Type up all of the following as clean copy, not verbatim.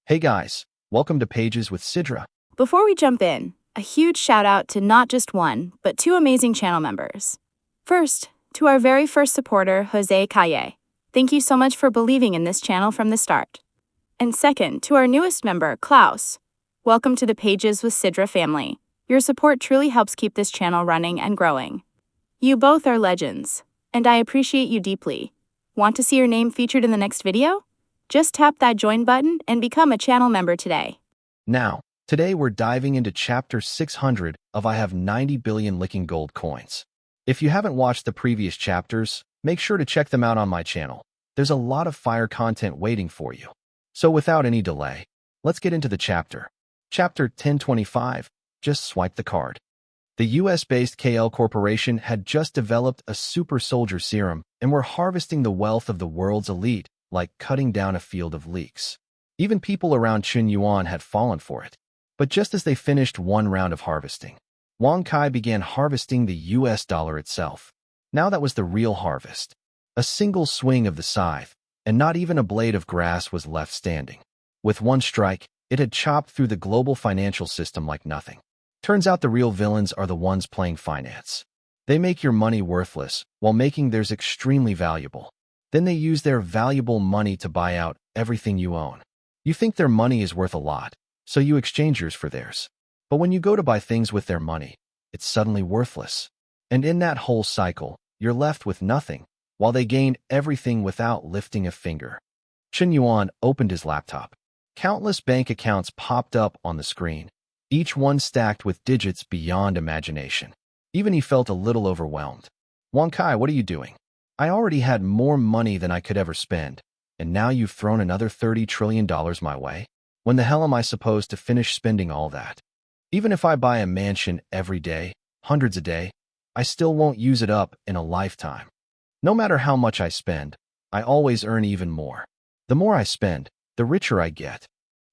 Hey guys, welcome to Pages with Sidra. Before we jump in, a huge shout out to not just one, but two amazing channel members. First, to our very first supporter, Jose Calle. Thank you so much for believing in this channel from the start. And second, to our newest member, Klaus. Welcome to the Pages with Sidra family. Your support truly helps keep this channel running and growing. You both are legends, and I appreciate you deeply. Want to see your name featured in the next video? Just tap that join button and become a channel member today. Now, today we're diving into Chapter 600 of I Have 90 Billion Licking Gold Coins. If you haven't watched the previous chapters, make sure to check them out on my channel. There's a lot of fire content waiting for you. So without any delay, let's get into the chapter. Chapter 1025, Just Swipe the Card. The US-based KL Corporation had just developed a super soldier serum and were harvesting the wealth of the world's elite, like cutting down a field of leeks. Even people around Qian had fallen for it. But just as they finished one round of harvesting, Wang Kai began harvesting the US dollar itself. Now that was the real harvest. A single swing of the scythe, and not even a blade of grass was left standing. With one strike, it had chopped through the global financial system like nothing. Turns out the real villains are the ones playing finance. They make your money worthless while making theirs extremely valuable. Then they use their valuable money to buy out everything you own. You think their money is worth a lot, so you exchange yours for theirs. But when you go to buy things with their money, it's suddenly worthless. And in that whole cycle, you're left with nothing, while they gain everything without lifting a finger. Qian opened his laptop. Countless bank accounts popped up on the screen, each one stacked with digits beyond imagination. Even he felt a little overwhelmed. Wang Kai, what are you doing? I already had more money than I could ever spend, and now you've thrown another $30 trillion my way? When the hell am I supposed to finish spending all that? Even if I buy a mansion every day, hundreds a day, I still won't use it up in a lifetime. No matter how much I spend, I always earn even more. The more I spend, the richer I get.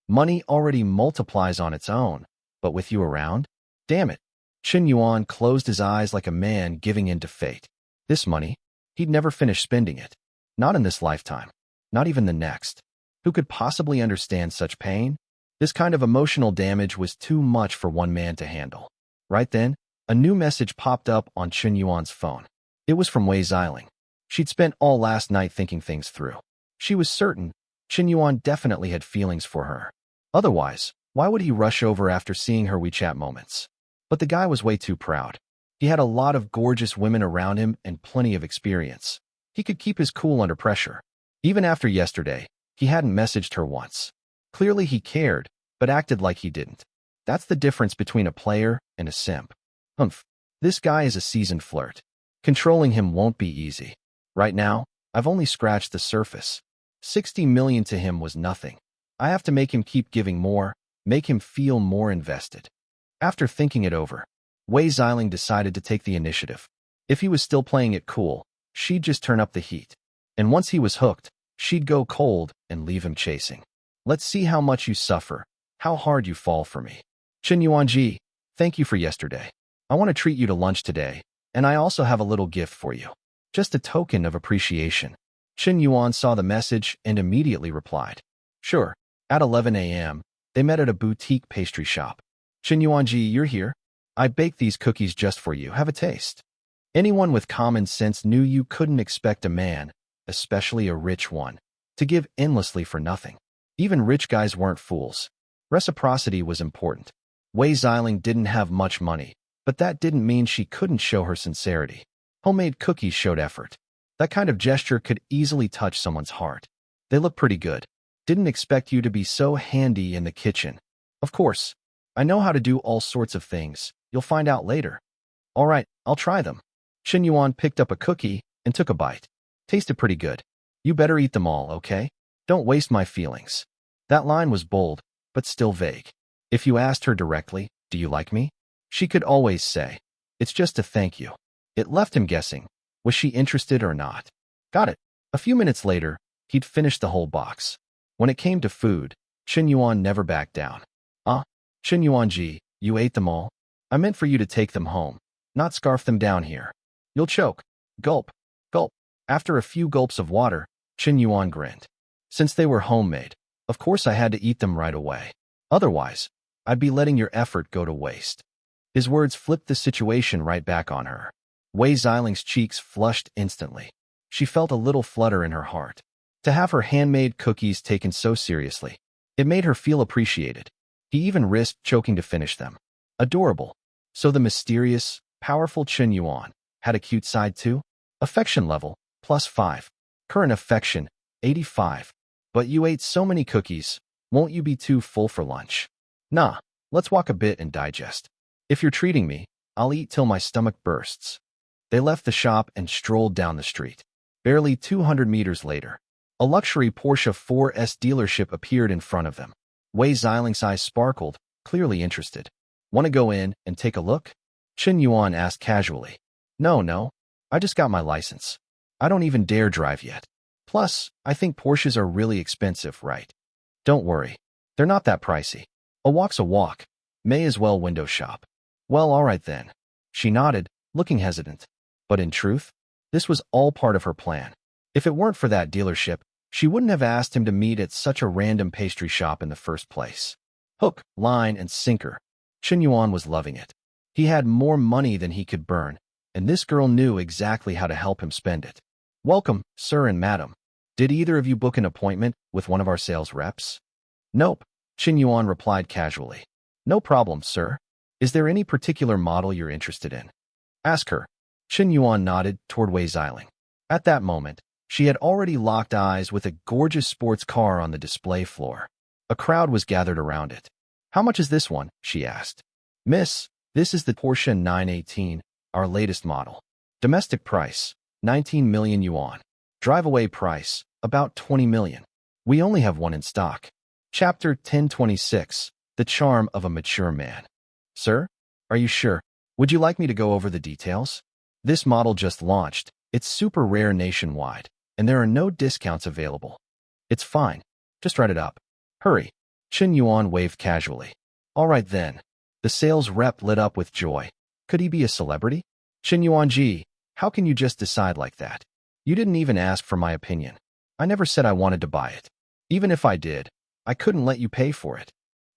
Money already multiplies on its own, but with you around? Damn it. Qian closed his eyes like a man giving in to fate. This money, he'd never finish spending it. Not in this lifetime. Not even the next. Who could possibly understand such pain? This kind of emotional damage was too much for one man to handle. Right then, a new message popped up on Qian's phone. It was from Wei Xyling. She'd spent all last night thinking things through. She was certain Qian definitely had feelings for her. Otherwise, why would he rush over after seeing her WeChat moments? But the guy was way too proud. He had a lot of gorgeous women around him and plenty of experience. He could keep his cool under pressure. Even after yesterday, he hadn't messaged her once. Clearly he cared, but acted like he didn't. That's the difference between a player and a simp. This guy is a seasoned flirt. Controlling him won't be easy. Right now, I've only scratched the surface. 60 million to him was nothing. I have to make him keep giving more, make him feel more invested. After thinking it over, Wei Xyling decided to take the initiative. If he was still playing it cool, she'd just turn up the heat. And once he was hooked, she'd go cold and leave him chasing. Let's see how much you suffer, how hard you fall for me. Qian, thank you for yesterday. I want to treat you to lunch today, and I also have a little gift for you. Just a token of appreciation. Qian saw the message and immediately replied. Sure. At 11 a.m., they met at a boutique pastry shop. Qian, you're here? I baked these cookies just for you. Have a taste. Anyone with common sense knew you couldn't expect a man, especially a rich one, to give endlessly for nothing. Even rich guys weren't fools. Reciprocity was important. Wei Xyling didn't have much money, but that didn't mean she couldn't show her sincerity. Homemade cookies showed effort. That kind of gesture could easily touch someone's heart. They look pretty good. Didn't expect you to be so handy in the kitchen. Of course, I know how to do all sorts of things. You'll find out later. All right, I'll try them. Qian picked up a cookie and took a bite. Tasted pretty good. You better eat them all, okay? Don't waste my feelings. That line was bold, but still vague. If you asked her directly, do you like me? She could always say, it's just a thank you. It left him guessing. Was she interested or not? Got it. A few minutes later, he'd finished the whole box. When it came to food, Qian never backed down. Qian, you ate them all? I meant for you to take them home, not scarf them down here. You'll choke. Gulp. Gulp. After a few gulps of water, Qian grinned. Since they were homemade, Of course I had to eat them right away. Otherwise, I'd be letting your effort go to waste. His words flipped the situation right back on her. Wei Xyling's cheeks flushed instantly. She felt a little flutter in her heart. To have her handmade cookies taken so seriously, it made her feel appreciated. He even risked choking to finish them. Adorable. So the mysterious, powerful Qian Yuan had a cute side too? Affection level, +5. Current affection, 85. But you ate so many cookies, won't you be too full for lunch? Nah, let's walk a bit and digest. If you're treating me, I'll eat till my stomach bursts. They left the shop and strolled down the street. Barely 200 meters later, a luxury Porsche 4S dealership appeared in front of them. Wei Xyling's eyes sparkled, clearly interested. Want to go in and take a look? Qian Yuan asked casually. No, I just got my license. I don't even dare drive yet. Plus, I think Porsches are really expensive, right? Don't worry, they're not that pricey. A walk's a walk. May as well window shop. Well, all right then. She nodded, looking hesitant. But in truth, this was all part of her plan. If it weren't for that dealership, she wouldn't have asked him to meet at such a random pastry shop in the first place. Hook, line, and sinker. Qian Yuan was loving it. He had more money than he could burn, and this girl knew exactly how to help him spend it. Welcome, sir and madam. Did either of you book an appointment with one of our sales reps? Nope, Qian Yuan replied casually. No problem, sir. Is there any particular model you're interested in? Ask her. Qian Yuan nodded toward Wei Xyling. At that moment, she had already locked eyes with a gorgeous sports car on the display floor. A crowd was gathered around it. How much is this one? She asked. Miss, this is the Porsche 918, our latest model. Domestic price, 19 million yuan. Drive-away price, about 20 million. We only have one in stock. Chapter 1026, The Charm of a Mature Man. Sir, are you sure? Would you like me to go over the details? This model just launched. It's super rare nationwide, and there are no discounts available. It's fine. Just write it up. Hurry. Qian Yuan waved casually. All right then. The sales rep lit up with joy. Could he be a celebrity? Qian Yuan ji, how can you just decide like that? You didn't even ask for my opinion. I never said I wanted to buy it. Even if I did, I couldn't let you pay for it.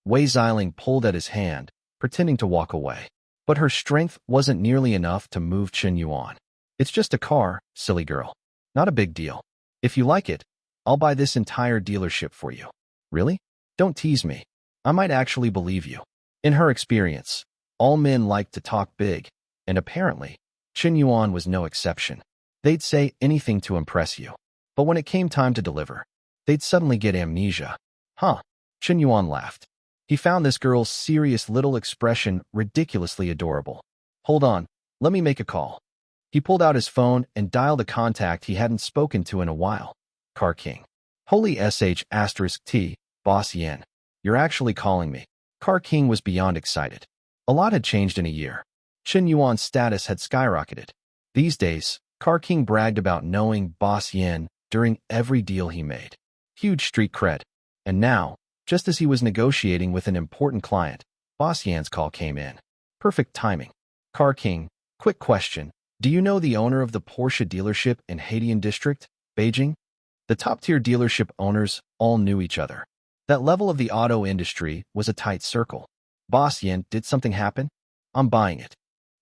Wei Xyling pulled at his hand, pretending to walk away. But her strength wasn't nearly enough to move Qian Yuan. It's just a car, silly girl. Not a big deal. If you like it, I'll buy this entire dealership for you. Really? Don't tease me. I might actually believe you. In her experience, all men like to talk big, and apparently, Qian Yuan was no exception. They'd say anything to impress you. But when it came time to deliver, they'd suddenly get amnesia. Huh? Qian Yuan laughed. He found this girl's serious little expression ridiculously adorable. Hold on, let me make a call. He pulled out his phone and dialed a contact he hadn't spoken to in a while. Car King. Holy *T, Boss Yen. You're actually calling me. Car King was beyond excited. A lot had changed in a year. Qian Yuan's status had skyrocketed. These days, Car King bragged about knowing Boss Yen during every deal he made. Huge street cred. And now, just as he was negotiating with an important client, Boss Yan's call came in. Perfect timing. Car King, quick question. Do you know the owner of the Porsche dealership in Haidian District, Beijing? The top-tier dealership owners all knew each other. That level of the auto industry was a tight circle. Boss Yan, did something happen? I'm buying it.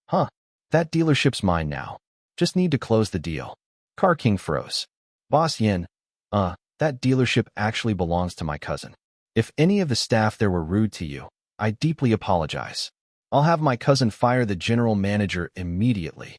Huh. That dealership's mine now. Just need to close the deal. Car King froze. Boss Yan, that dealership actually belongs to my cousin. If any of the staff there were rude to you, I deeply apologize. I'll have my cousin fire the general manager immediately.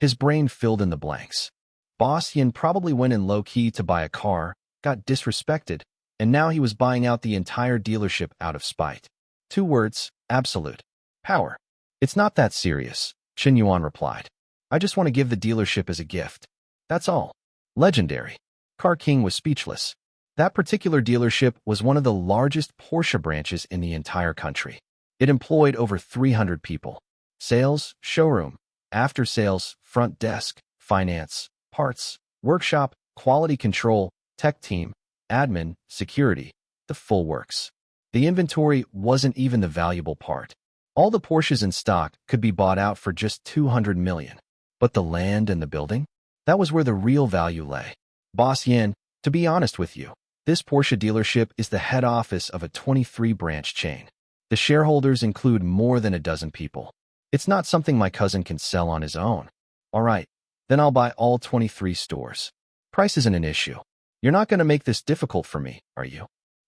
His brain filled in the blanks. Boss Yin probably went in low-key to buy a car, got disrespected, and now he was buying out the entire dealership out of spite. 2 words, absolute. Power. It's not that serious, Qian Yuan replied. I just want to give the dealership as a gift. That's all. Legendary. Car King was speechless. That particular dealership was one of the largest Porsche branches in the entire country. It employed over 300 people. Sales, showroom, after-sales, front desk, finance, parts, workshop, quality control, tech team, admin, security, the full works. The inventory wasn't even the valuable part. All the Porsches in stock could be bought out for just 200 million. But the land and the building? That was where the real value lay. Boss Yin, to be honest with you, This Porsche dealership is the head office of a 23-branch chain. The shareholders include more than a dozen people. It's not something my cousin can sell on his own. All right, then I'll buy all 23 stores. Price isn't an issue. You're not going to make this difficult for me, are you?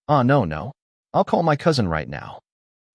No. I'll call my cousin right now.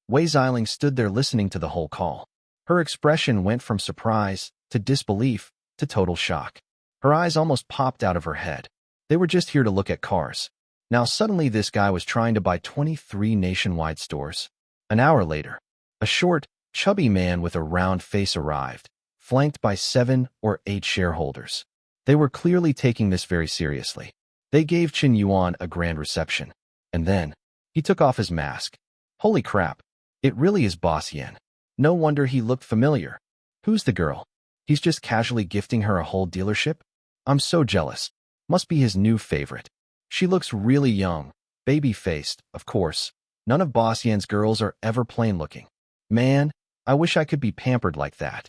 Wei Xyling stood there listening to the whole call. Her expression went from surprise to disbelief to total shock. Her eyes almost popped out of her head. They were just here to look at cars. Now suddenly this guy was trying to buy 23 nationwide stores. An hour later, a short, chubby man with a round face arrived, flanked by 7 or 8 shareholders. They were clearly taking this very seriously. They gave Qian Yuan a grand reception. And then, he took off his mask. Holy crap, it really is Boss Yen. No wonder he looked familiar. Who's the girl? He's just casually gifting her a whole dealership? I'm so jealous. Must be his new favorite. She looks really young, baby-faced, of course. None of Boss Yen's girls are ever plain-looking. Man, I wish I could be pampered like that.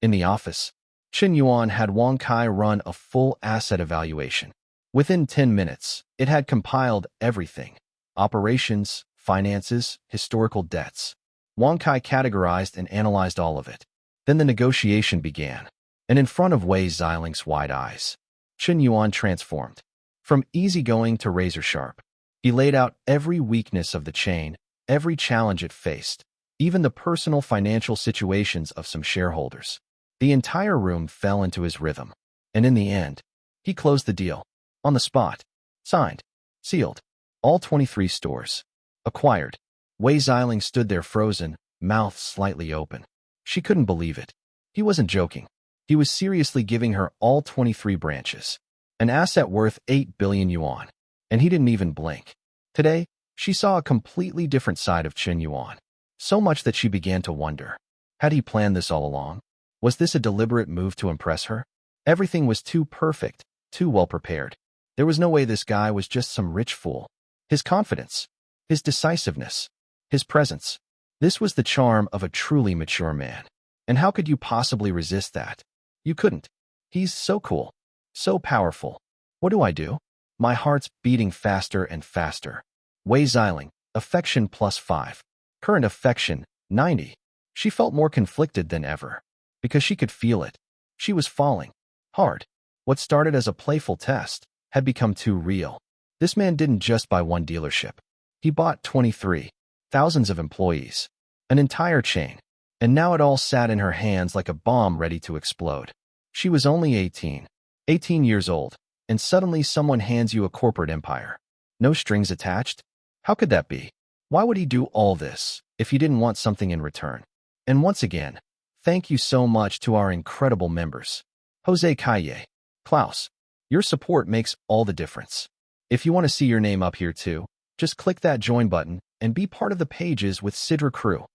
In the office, Qian Yuan had Wang Kai run a full asset evaluation. Within 10 minutes, it had compiled everything. Operations, finances, historical debts. Wang Kai categorized and analyzed all of it. Then the negotiation began. And in front of Wei Xyling's wide eyes, Qian Yuan transformed. From easygoing to razor-sharp. He laid out every weakness of the chain, every challenge it faced, even the personal financial situations of some shareholders. The entire room fell into his rhythm. And in the end, he closed the deal. On the spot. Signed. Sealed. All 23 stores. Acquired. Wei Xyling stood there frozen, mouth slightly open. She couldn't believe it. He wasn't joking. He was seriously giving her all 23 branches. An asset worth 8 billion yuan. And he didn't even blink. Today, she saw a completely different side of Qian Yuan. So much that she began to wonder. Had he planned this all along? Was this a deliberate move to impress her? Everything was too perfect, too well prepared. There was no way this guy was just some rich fool. His confidence, his decisiveness, his presence. This was the charm of a truly mature man. And how could you possibly resist that? You couldn't. He's so cool, so powerful. What do I do? My heart's beating faster and faster. Wei Xyling, affection +5. Current affection, 90. She felt more conflicted than ever. Because she could feel it. She was falling. Hard. What started as a playful test had become too real. This man didn't just buy one dealership. He bought 23. Thousands of employees. An entire chain. And now it all sat in her hands like a bomb ready to explode. She was only 18. 18 years old. And suddenly someone hands you a corporate empire. No strings attached? How could that be? Why would he do all this if he didn't want something in return? And once again, thank you so much to our incredible members. Jose Calle. Klaus. Your support makes all the difference. If you want to see your name up here too, just click that join button and be part of the pages with Sidra crew.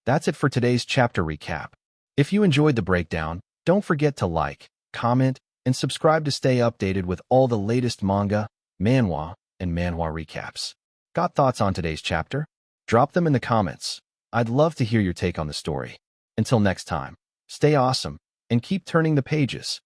That's it for today's chapter recap. If you enjoyed the breakdown, don't forget to like, comment, and subscribe to stay updated with all the latest manga, manhwa, and manhwa recaps. Got thoughts on today's chapter? Drop them in the comments. I'd love to hear your take on the story. Until next time, stay awesome and keep turning the pages.